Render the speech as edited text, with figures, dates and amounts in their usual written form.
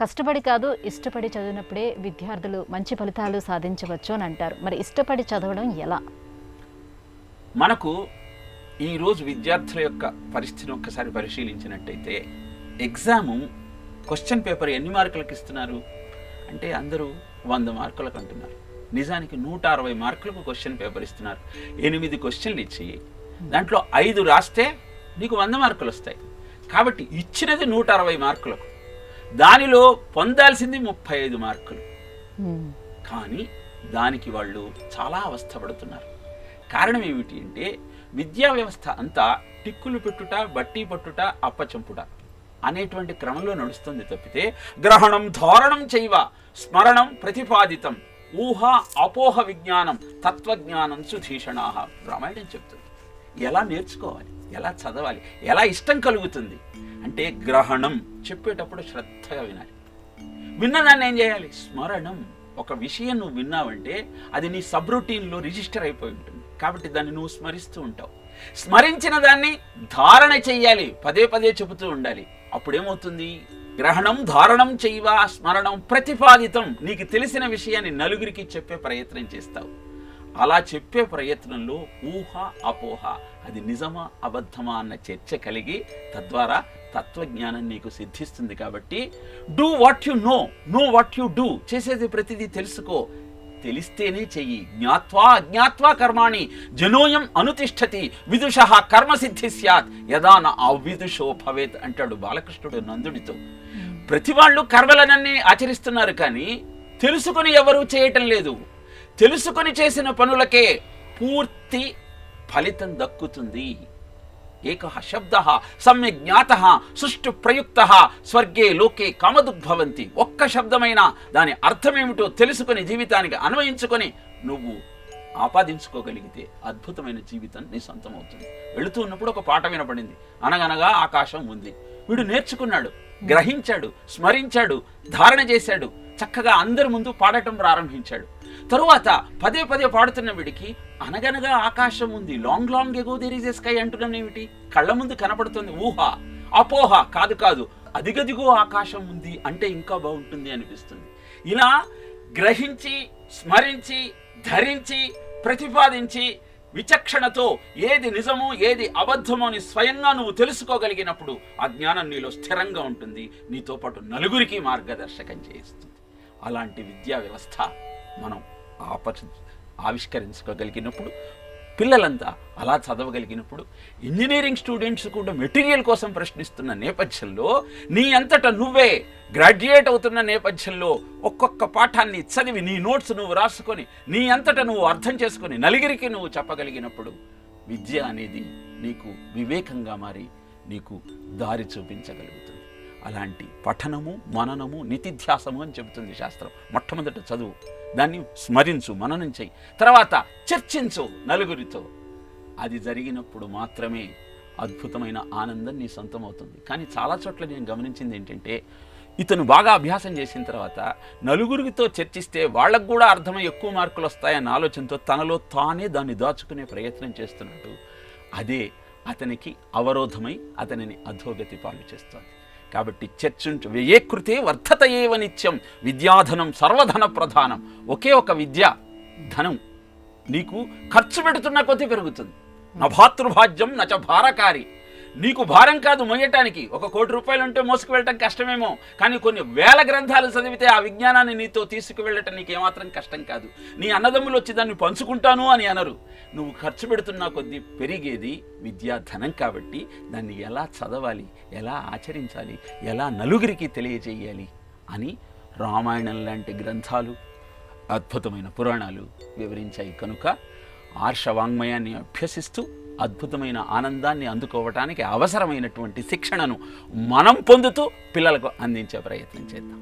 కష్టపడి కాదు ఇష్టపడి చదివినప్పుడే విద్యార్థులు మంచి ఫలితాలు సాధించవచ్చు అని అంటారు. మరి ఇష్టపడి చదవడం ఎలా? మనకు ఈరోజు విద్యార్థుల యొక్క పరిస్థితిని ఒక్కసారి పరిశీలించినట్టయితే ఎగ్జాము క్వశ్చన్ పేపర్ ఎన్ని మార్కులకు ఇస్తున్నారు అంటే అందరూ 100 మార్కులకు అంటున్నారు. నిజానికి 160 మార్కులకు క్వశ్చన్ పేపర్ ఇస్తున్నారు. 8 క్వశ్చన్లు ఇచ్చి దాంట్లో 5 రాస్తే నీకు 100 మార్కులు వస్తాయి. కాబట్టి ఇచ్చినది 160 మార్కులకు, దానిలో పొందాల్సింది 35 మార్కులు. కానీ దానికి వాళ్ళు చాలా అవస్థపడుతున్నారు. కారణం ఏమిటి అంటే విద్యా వ్యవస్థ అంతా టిక్కులు పెట్టుట, బట్టి పట్టుట, అప్పచంపుట అనేటువంటి క్రమంలో నడుస్తుంది తప్పితే గ్రహణం ధారణం చైవ స్మరణం ప్రతిపాదితం ఊహ అపోహ విజ్ఞానం తత్వజ్ఞానం సుధీషణాహ రామాయణం చెప్తుంది. ఎలా నేర్చుకోవాలి, ఎలా చదవాలి, ఎలా ఇష్టం కలుగుతుంది అంటే గ్రహణం చెప్పేటప్పుడు శ్రద్ధగా వినాలి. విన్నదాన్ని ఏం చేయాలి? స్మరణం. ఒక విషయం నువ్వు విన్నావంటే అది నీ సబ్ రొటీన్లో రిజిస్టర్ అయిపోయి ఉంటుంది. కాబట్టి దాన్ని నువ్వు స్మరిస్తూ ఉంటావు. స్మరించిన దాన్ని ధారణ చెయ్యాలి, పదే పదే చెబుతూ ఉండాలి. అప్పుడేమవుతుంది? గ్రహణం ధారణం చైవ స్మరణం ప్రతిపాదితం. నీకు తెలిసిన విషయాన్ని నలుగురికి చెప్పే ప్రయత్నం చేస్తావు. అలా చెప్పే ప్రయత్నంలో ఊహ అపోహ, అది నిజమా అబద్ధమా అన్న చర్చ కలిగి తద్వారా తత్వజ్ఞానం నీకు సిద్ధిస్తుంది. కాబట్టి do what you know, know what you do. చేసేది ప్రతిదీ తెలుసుకో, తెలిస్తేనే చెయ్యి. జ్ఞాత్వా అజ్ఞాత్వా కర్మాణి జనోయం అనుతిష్ఠతి విదుషః కర్మసిద్ధి స్యాత్ యదా న అవిదుషో భవేత్ అంటాడు బాలకృష్ణుడు నందుడితో. ప్రతి వాళ్ళు కర్మలనన్నీ ఆచరిస్తున్నారు, కానీ తెలుసుకొని ఎవరూ చేయటం లేదు. తెలుసుకొని చేసిన పనులకే పూర్తి ఫలితం దక్కుతుంది. ఏకః శబ్దః సమ్యక్ జ్ఞాతః సుష్టు ప్రయుక్తః స్వర్గే లోకే కామదుగ్భవంతి. ఒక్క శబ్దమైనా దాని అర్థమేమిటో తెలుసుకొని జీవితానికి అన్వయించుకొని నువ్వు ఆపాదించుకోగలిగితే అద్భుతమైన జీవితం నీ సొంతం అవుతుంది. వెళుతూ ఉన్నప్పుడు ఒక పాట వినపడింది. అనగనగా ఆకాశం ఉంది. వీడు నేర్చుకున్నాడు, గ్రహించాడు, స్మరించాడు, ధారణ చేశాడు, చక్కగా అందరి ముందు పాడటం ప్రారంభించాడు. తరువాత పదే పదే పాడుతున్న వీడికి అనగనగా ఆకాశం ఉంది, long long ago there is a sky అంటున్నాను ఏమిటి? కళ్ళ ముందు కనపడుతుంది. ఊహ అపోహ కాదు కాదు, అదిగదిగో ఆకాశం ఉంది అంటే ఇంకా బాగుంటుంది అనిపిస్తుంది. ఇలా గ్రహించి, స్మరించి, ధరించి, ప్రతిపాదించి విచక్షణతో ఏది నిజమో ఏది అబద్ధమో అని స్వయంగా నువ్వు తెలుసుకోగలిగినప్పుడు ఆ జ్ఞానం నీలో స్థిరంగా ఉంటుంది. నీతో పాటు నలుగురికి మార్గదర్శకం చేస్తుంది. అలాంటి విద్యా వ్యవస్థ మనం ఆవిష్కరించుకోగలిగినప్పుడు, పిల్లలంతా అలా చదవగలిగినప్పుడు, ఇంజనీరింగ్ స్టూడెంట్స్ కూడా మెటీరియల్ కోసం ప్రశ్నిస్తున్న నేపథ్యంలో, నీ అంతటా నువ్వే గ్రాడ్యుయేట్ అవుతున్న నేపథ్యంలో ఒక్కొక్క పాఠాన్ని చదివి నీ నోట్స్ నువ్వు రాసుకొని నీ అంతటా నువ్వు అర్థం చేసుకొని నలుగురికి నువ్వు చెప్పగలిగినప్పుడు విద్య అనేది నీకు వివేకంగా మారి నీకు దారి చూపించగలుగుతుంది. అలాంటి పఠనము, మననము, నితిధ్యాసము అని చెబుతుంది శాస్త్రం. మొట్టమొదట చదువు, దాన్ని స్మరించు, మననం చెయ్యి, తర్వాత చర్చించు నలుగురితో. అది జరిగినప్పుడు మాత్రమే అద్భుతమైన ఆనందం నీ సొంతం అవుతుంది. కానీ చాలా చోట్ల నేను గమనించింది ఏంటంటే, ఇతను బాగా అభ్యాసం చేసిన తర్వాత నలుగురితో చర్చిస్తే వాళ్ళకు కూడా అర్థమై ఎక్కువ మార్కులు వస్తాయన్న ఆలోచనతో తనలో తానే దాన్ని దాచుకునే ప్రయత్నం చేస్తున్నాడు. అదే అతనికి అవరోధమై అతనిని అధోగతి పాలు చేస్తుంది. కాబట్టి చర్చించు. వ్యయేకృతే వర్ధత ఏవ నిత్యం విద్యాధనం సర్వధన ప్రధానం. ఒకే ఒక విద్య ధనం నీకు ఖర్చు పెడుతున్న కొద్దీ పెరుగుతుంది. నభాతృభాజ్యం నచ భారకారి. నీకు భారం కాదు మొయ్యటానికి. 1 కోటి రూపాయలు ఉంటే మోసుకు వెళ్ళటం కష్టమేమో, కానీ కొన్ని వేల గ్రంథాలు చదివితే ఆ విజ్ఞానాన్ని నీతో తీసుకువెళ్ళటం నీకు ఏమాత్రం కష్టం కాదు. నీ అన్నదమ్ములు వచ్చి దాన్ని పంచుకుంటాను అని అనరు. నువ్వు ఖర్చు పెడుతున్న కొద్దీ పెరిగేది విద్యాధనం. కాబట్టి దాన్ని ఎలా చదవాలి, ఎలా ఆచరించాలి, ఎలా నలుగురికి తెలియజేయాలి అని రామాయణం లాంటి గ్రంథాలు, అద్భుతమైన పురాణాలు వివరించాయి. కనుక ఆర్షవాంగ్మయాన్ని అభ్యసిస్తూ అద్భుతమైన ఆనందాన్ని అందుకోవటానికి అవసరమైనటువంటి శిక్షణను మనం పొందుతూ పిల్లలకు అందించే ప్రయత్నం చేద్దాం.